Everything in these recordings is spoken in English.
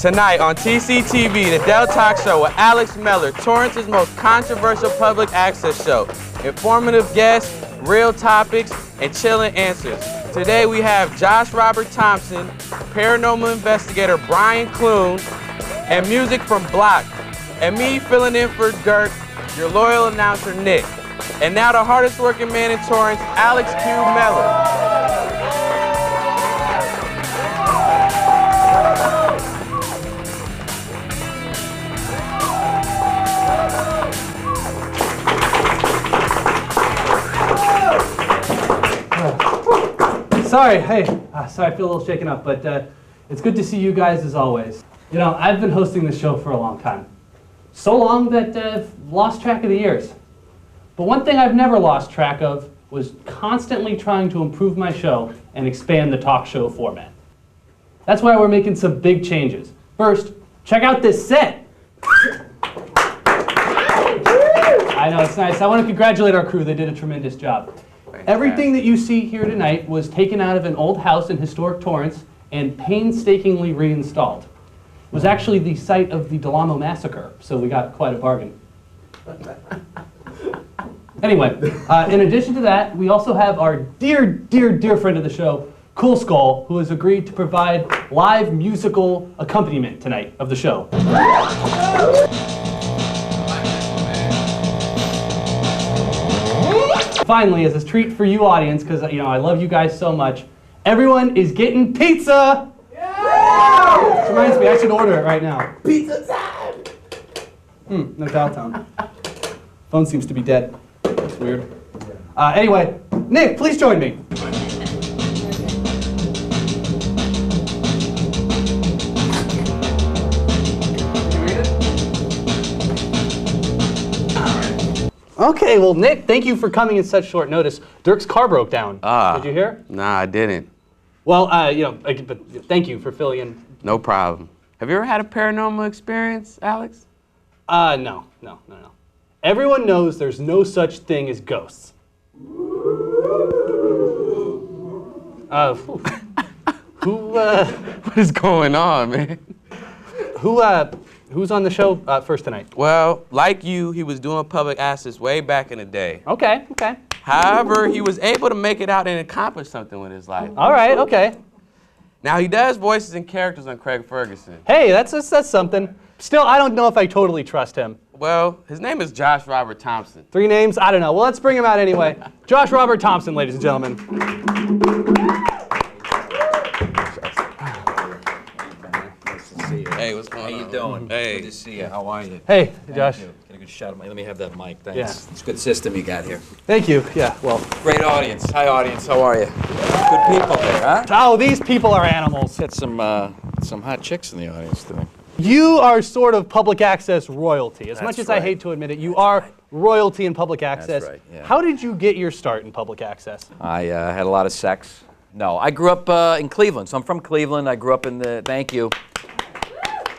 Tonight on TCTV, the Del Talk Show with Alex Meller, Torrance's most controversial public access show. Informative guests, real topics, and chilling answers. Today we have Josh Robert Thompson, Paranormal Investigator Brian Clune, and music from Blok. And me filling in for Dirk, your loyal announcer Nick. And now the hardest working man in Torrance, Alex Q. Meller. Sorry, sorry, I feel a little shaken up, but it's good to see you guys as always. You know, I've been hosting this show for a long time. So long that I've lost track of the years. But one thing I've never lost track of was constantly trying to improve my show and expand the talk show format. That's why we're making some big changes. First, check out this set. I know, it's nice. I want to congratulate our crew. They did a tremendous job. Everything that you see here tonight was taken out of an old house in historic Torrance and painstakingly reinstalled. It was actually the site of the Delamo Massacre, so we got quite a bargain. Anyway, in addition to that, we also have our dear, dear, dear friend of the show, Kool who has agreed to provide live musical accompaniment tonight of the show. Finally, as a treat for you audience, because I love you guys so much, everyone is getting pizza! Yeah! Which reminds me, I should order it right now. Pizza time! No dial tone. Phone seems to be dead. That's weird. Anyway, Nick, please join me. Okay, well, Nick, thank you for coming in such short notice. Dirk's car broke down. Did you hear? Nah, I didn't. Well, but thank you for filling in. No problem. Have you ever had a paranormal experience, Alex? No. Everyone knows there's no such thing as ghosts. What is going on, man? Who's on the show first tonight? Well, like you, he was doing public access way back in the day. Okay. However, he was able to make it out and accomplish something with his life. All right, okay. Now, he does voices and characters on Craig Ferguson. Hey, that's something. Still, I don't know if I totally trust him. Well, his name is Josh Robert Thompson. 3 names? I don't know. Well, let's bring him out anyway. Josh Robert Thompson, ladies and gentlemen. Hey, what's going on? How you doing? Hey. Good to see you. How are you? Hey, Josh. Get a good shot of my. Let me have that mic. Thanks. Yeah. It's a good system you got here. Thank you. Yeah, well. Great audience. Hi, audience. How are you? Good people there, huh? Oh, these people are animals. Got some hot chicks in the audience today. You are sort of public access royalty. As much as right. I hate to admit it, you are royalty in public access. That's right, yeah. How did you get your start in public access? I had a lot of sex. No, I grew up in Cleveland, so I'm from Cleveland. I grew up in the. Thank you.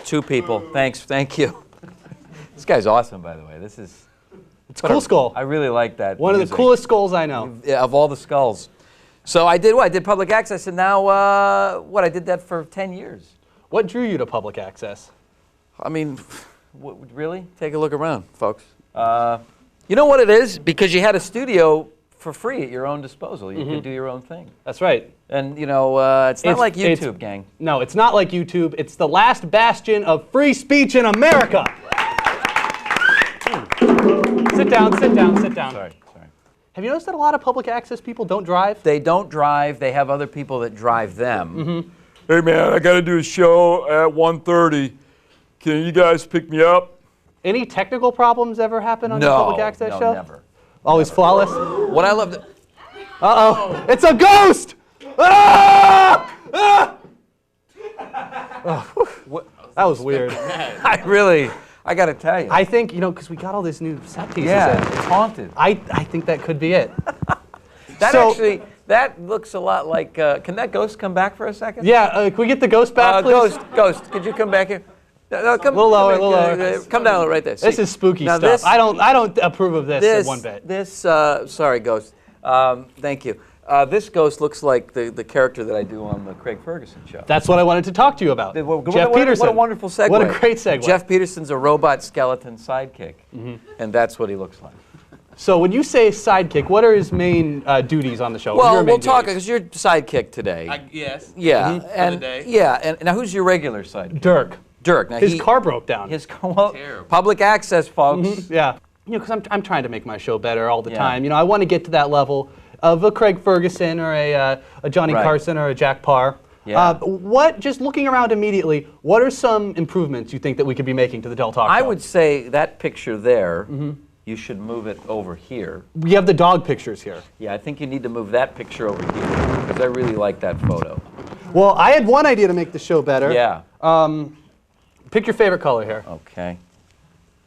2 people. Thanks. Thank you. This guy's awesome, by the way. It's Kool skull. I really like that. One of the coolest skulls I know. Yeah, of all the skulls. So I did what? I did public access, and now I did that for 10 years. What drew you to public access? I mean, really? Take a look around, folks. You know what it is? Because you had a studio for free at your own disposal. You could do your own thing. That's right. And, it's not like YouTube, gang. No, it's not like YouTube. It's the last bastion of free speech in America. Sit down. Sorry. Have you noticed that a lot of public access people don't drive? They don't drive. They have other people that drive them. Hey man, I gotta do a show at 1:30. Can you guys pick me up? Any technical problems ever happen on the public access show? No, never. Always flawless? What I love... Uh-oh, it's a ghost! Ah! Ah! Oh, that was weird. I gotta tell you. I think, because we got all this new set pieces Yeah, in. it's haunted. I think that could be it. That looks a lot like, can that ghost come back for a second? Yeah, can we get the ghost back, please? Ghost, could you come back here? No, come, a little lower. Come down right there. This is spooky now stuff. I don't approve of this one bit. Sorry, ghost. Thank you. This ghost looks like the character that I do on the Craig Ferguson show. That's what I wanted to talk to you about. Jeff Peterson. What a wonderful segue. What a great segue. Jeff Peterson's a robot skeleton sidekick, and that's what he looks like. So when you say sidekick, what are his main duties on the show? Well, we'll talk because you're sidekick today. Yes. Yeah, For and the day. yeah, and now who's your regular sidekick? Dirk. Dirk. Now His car broke down. Well, public access, folks. Yeah. Because I'm trying to make my show better all the Yeah. time. I want to get to that level of a Craig Ferguson or a Johnny Right. Carson or a Jack Parr. Yeah. Just looking around immediately, what are some improvements you think that we could be making to the Del Talk I show? would say that picture there, you should move it over here. We have the dog pictures here. Yeah, I think you need to move that picture over here because I really like that photo. Well, I had one idea to make the show better. Yeah. Pick your favorite color here. Okay.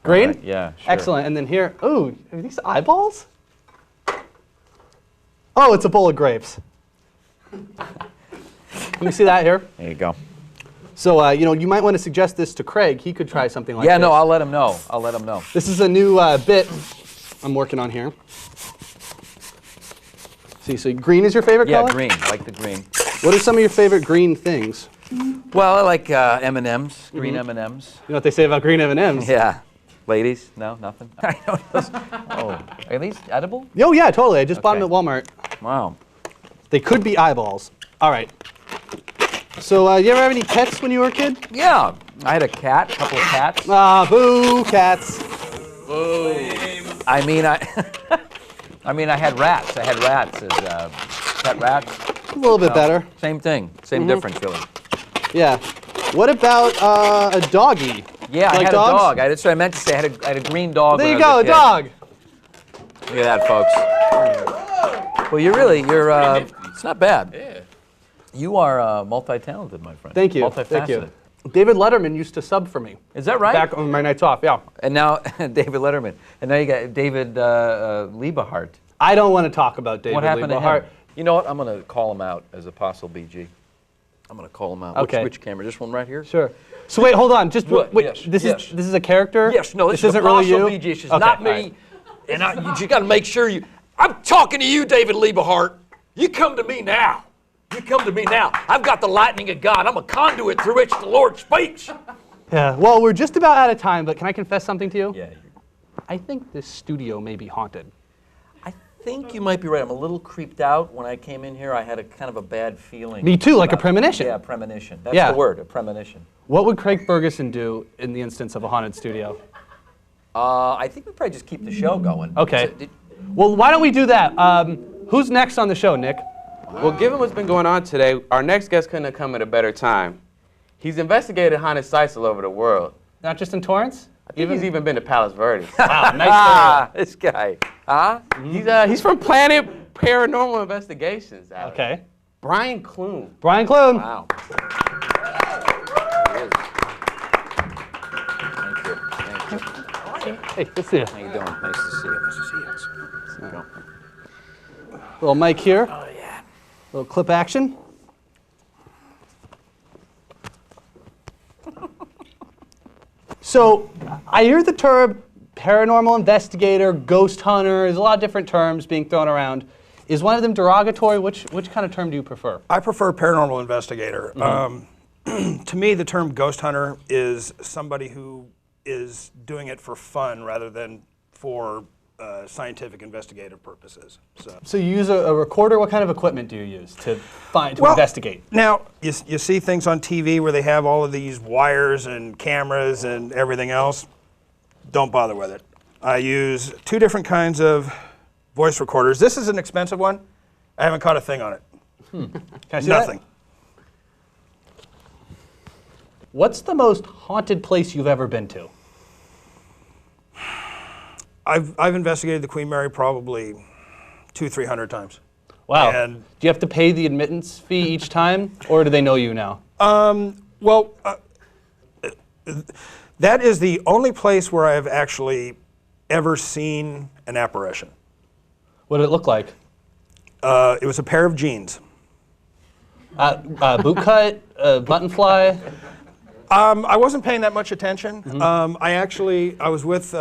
Green? All right, yeah, sure. Excellent. And then here, ooh, are these eyeballs? Oh, it's a bowl of grapes. Let me see that here. There you go. So, you might want to suggest this to Craig. He could try something like this. Yeah, no, I'll let him know. I'll let him know. This is a new bit I'm working on here. See, so green is your favorite Yeah, color? green. Like the green. What are some of your favorite green things? Well, I like M&Ms, green M&Ms. You know what they say about green M&Ms? Yeah. Ladies? No, nothing? Oh, are these edible? Oh, yeah, totally. I just bought them Okay. at Walmart. Wow. They could be eyeballs. All right. So, you ever have any pets when you were a kid? Yeah. I had a cat, a couple of cats. Ah, boo, cats. I mean, I had rats. I had rats as pet rats. A little bit better. Same thing. Same difference, really. Yeah. What about a doggy? Yeah, I Like had dogs? a dog. That's what I meant to say. I had a green dog. There when you I go, was a kid. dog. Look at that, folks. Well, you're. It's not bad. Yeah. You are multi-talented, my friend. Thank you. Multifaceted. Thank you. David Letterman used to sub for me. Is that right? Back on my nights off, yeah. And now David Letterman. And now you got David Liebehart. I don't want to talk about David What happened to Liebehart. him? You know what? I'm going to call him out as a possible BG. I'm going to call him out. Okay. Which camera? This one right here? Sure. So wait, hold on. Just What? wait. Yes, This yes. is a character. Yes. No. This isn't really you. BG. It's just Okay, not all me. right. And you just got to make sure you. I'm talking to you, David Liebehart. You come to me now. You come to me now. I've got the lightning of God. I'm a conduit through which the Lord speaks. Yeah. Well, we're just about out of time, but can I confess something to you? Yeah. I think this studio may be haunted. I think you might be right. I'm a little creeped out. When I came in here, I had a kind of a bad feeling. Me too, like a about- premonition. Yeah, premonition. That's Yeah. the word, a premonition. What would Craig Ferguson do in the instance of a haunted studio? I think we probably just keep the show going. Okay. Well, why don't we do that? Who's next on the show, Nick? Well, given what's been going on today, our next guest couldn't have come at a better time. He's investigated haunted sites all over the world. Not just in Torrance? I think he's even been to Palos Verdes. Wow, nice Ah, this guy. Huh? He's from Planet Paranormal Investigations. Alex. Okay. Brian Clune. Brian Clune. Wow. Thank you. Thank you. Hey, good to see you. How you doing? Nice to see you. Nice to see you. There you go. Little mic here. Oh, yeah. Little clip action. So, I hear the term paranormal investigator, ghost hunter. There's a lot of different terms being thrown around. Is one of them derogatory? Which kind of term do you prefer? I prefer paranormal investigator. To me, the term ghost hunter is somebody who is doing it for fun rather than for scientific investigative purposes. So you use a recorder. What kind of equipment do you use to investigate? Now, you see things on TV where they have all of these wires and cameras and everything else. Don't bother with it. I use two different kinds of voice recorders. This is an expensive one. I haven't caught a thing on it. Can I see that? Nothing. What's the most haunted place you've ever been to? I've investigated the Queen Mary probably 200-300 times. Wow. And do you have to pay the admittance fee each time, or do they know you now? Well, that is the only place where I have actually ever seen an apparition. What did it look like? It was a pair of jeans. Boot cut, button fly. I wasn't paying that much attention. I was with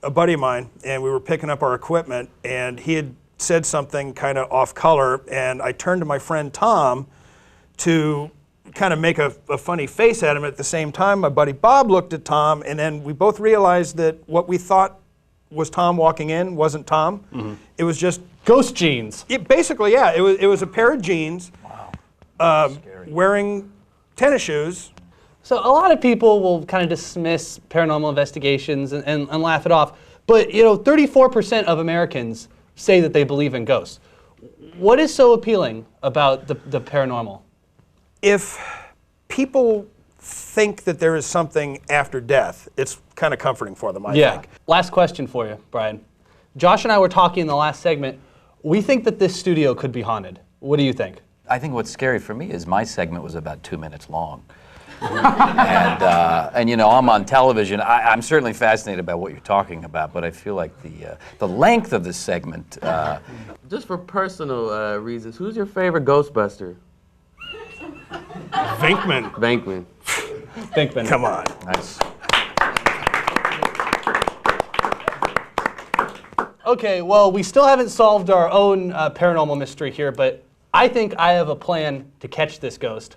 a buddy of mine, and we were picking up our equipment, and he had said something kind of off color, and I turned to my friend Tom to kind of make a funny face at him. At the same time, my buddy Bob looked at Tom, and then we both realized that what we thought was Tom walking in wasn't Tom. Mm-hmm. It was just ghost jeans. Basically, yeah. It was a pair of jeans, wearing tennis shoes. So a lot of people will kind of dismiss paranormal investigations and laugh it off. But 34% of Americans say that they believe in ghosts. What is so appealing about the paranormal? If people think that there is something after death, it's kind of comforting for them, I think. Last question for you, Brian. Josh and I were talking in the last segment. We think that this studio could be haunted. What do you think? I think what's scary for me is my segment was about 2 minutes long. and I'm on television. I'm certainly fascinated by what you're talking about, but I feel like the length of this segment. Just for personal reasons, who's your favorite Ghostbuster? Venkman. Venkman. Come on. Nice. Okay, well, we still haven't solved our own paranormal mystery here, but I think I have a plan to catch this ghost.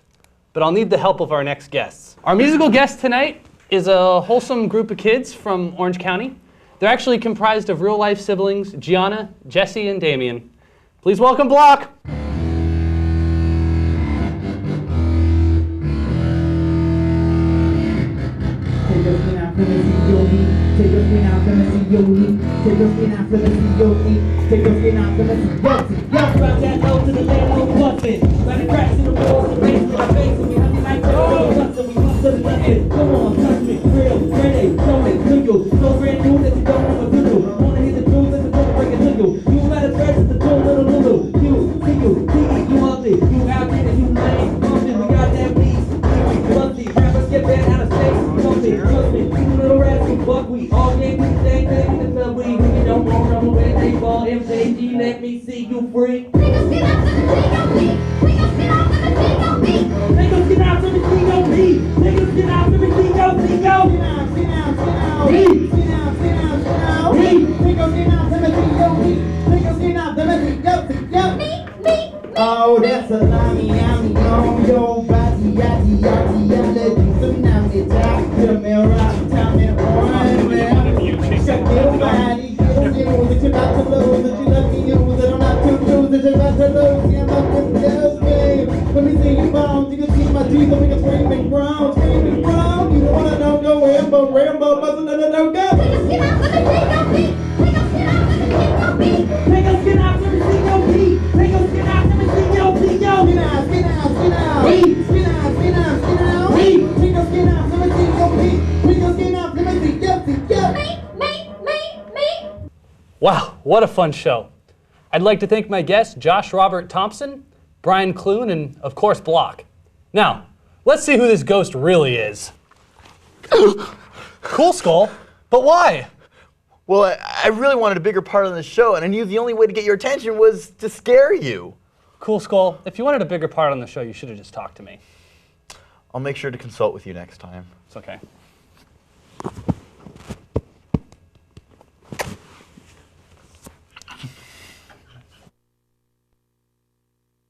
But I'll need the help of our next guests. Our musical guest tonight is a wholesome group of kids from Orange County. They're actually comprised of real-life siblings, Gianna, Jesse, and Damien. Please welcome Blok. Take your skin out, let me see your heat. Take your skin out, let me see your heat. Take your skin out, let me see your heat. Y'all drop that low to the land, no bustin'. Like the cracks in the walls, the bass in my face, and we have me like that. We bust to the left. Come on, touch me, real, ready, show me, to you. So brand new that you don't ever do. Wanna hear the truth, let the door bring it to you. You better dress at the door, little Lulu. You, you ugly, you out there, you lame. Something, we got that beast. Busty, rappers get bad out of state. Something, trust me, you little rascal, buck we all game with the same thing in the club. We don't want rubber when they ball. MJG, let me see you free. Take us get out to the T.O.P. Take us get out to the T.O.P. Take us get out to the T.O.P. Take us get out to the T.O.P. Sit down. Take us get out to the T.O.P. Take us get out to the T.O.P. Oh, that's a limey, yummy, on your body, yaddy, yaddy, yaddy, tsunami, top, tell me rock, tell me run, shut your body, you that you're about to lose, that you let me use, that I'm not too loose, that you're about to lose, yeah, I'm up with this game. Let me see you bounce, you can see my teeth, so we can scream and ground, you don't wanna know, go Rambo, buzzing, no, go. Take us get out to the T.O.P. Take us get out to the T.O.P. Take us get out to the T.O.P. Take us get out to the T.O.P. Spin out. Take us get out to the T.O.P. Take us get out to the T.O.P. Me. Wow, what a fun show. I'd like to thank my guests, Josh Robert Thompson, Brian Clune, and of course, Blok. Now, let's see who this ghost really is. Cool Skull, but why? Well, I really wanted a bigger part on the show, and I knew the only way to get your attention was to scare you. Cool Skull, if you wanted a bigger part on the show, you should have just talked to me. I'll make sure to consult with you next time. It's okay.